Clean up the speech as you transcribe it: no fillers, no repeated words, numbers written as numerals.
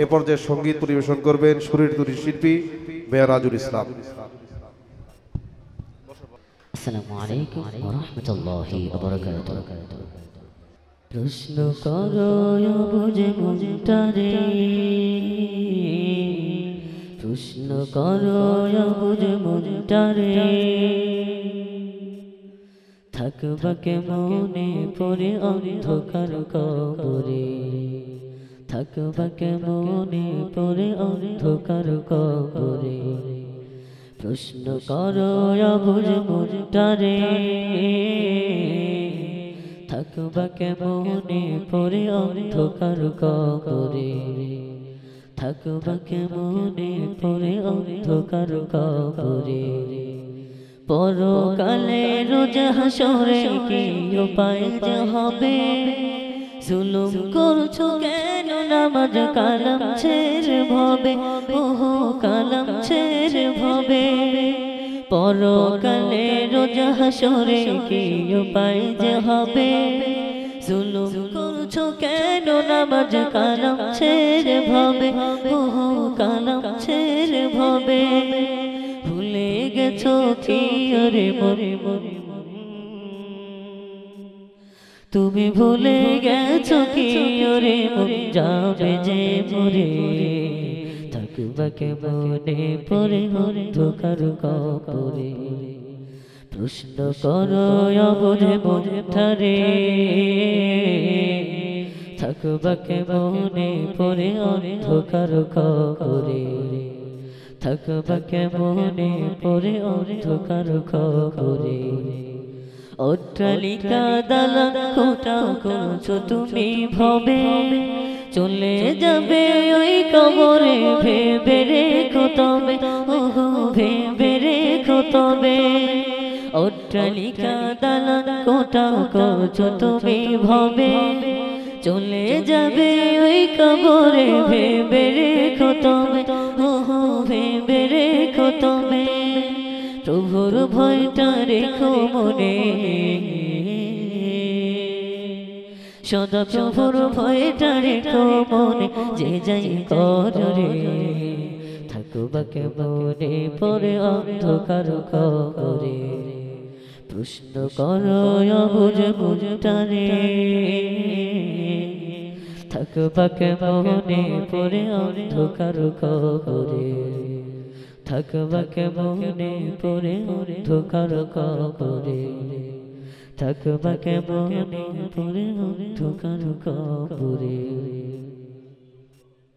এ পর্যায়ে সঙ্গীত পরিবেশন করবেন সুরের তৈরি শিল্পী মেহরাজুল ইসলাম। আসসালামু আলাইকুম ওয়া রাহমাতুল্লাহি ওয়া বারাকাতুহু। প্রশ্ন করো বুঝে মনটারে, প্রশ্ন করো বুঝে মনটারে, থাকবা কেমনে পরে অন্ধকার কবরে, থাকবা কেমনে পরে অন্ধকার কবরে। প্রশ্ন করো বুঝ মনটারে, থাকবা কেমনে পরে অন্ধকার কবরে, থাকবা কেমনে পরে অন্ধকার কবরে। পরকালে রোজ হাসরে কি উপায় যে হবে, জুলুম করছো কেন নামাজ কালাম ছেড়ে ভবে, ওহো কালাম ছেড়ে ভবে। পরকালে রোজ হাসরে কি উপায় যে হবে, জুলুম করছো কেন নামাজ কালাম ছেড়ে ভবে, ওহো কালাম ছেড়ে ভবে। ভুলে গেছো কি রে মরে মরে, তুমি ভুলে গেছো কি রে মরে, যাবে যে মরে, থাকবা কেমনে পরে অন্ধকার কবরে। প্রশ্ন করো বুঝে মনটারে, থাকবা কেমনে পরে অন্ধকার কবরে, থাকবা কেমনে পরে অন্ধকার কবরে। অট্টালিকা দালান কোটা করছো তুমি ভবে, চলে যাবে ওই কবরে, ভেবে রেখো তবে, ওহো ভেবে রেখো তবে। অট্টালিকা দালান কোটা করছো তুমি ভবে, চলে যাবে ওই কবরে, ভেবে রেখো তবে, ওহো ভেবে রেখো তবে। প্রভুর ভয়টা রেখো মনে, সদা প্রভুর ভয়টা রেখো মনে, যে যাই করে, থাকবা কেমনে পরে অন্ধকার কবরে। প্রশ্ন করো বুঝ মনটারে, থাকবা কেমনে পরে অন্ধকার কবরে, থাকবা কেমনে পরে অন্ধকার কবরে, থাকবা কেমনে পরে অন্ধকার কবরে।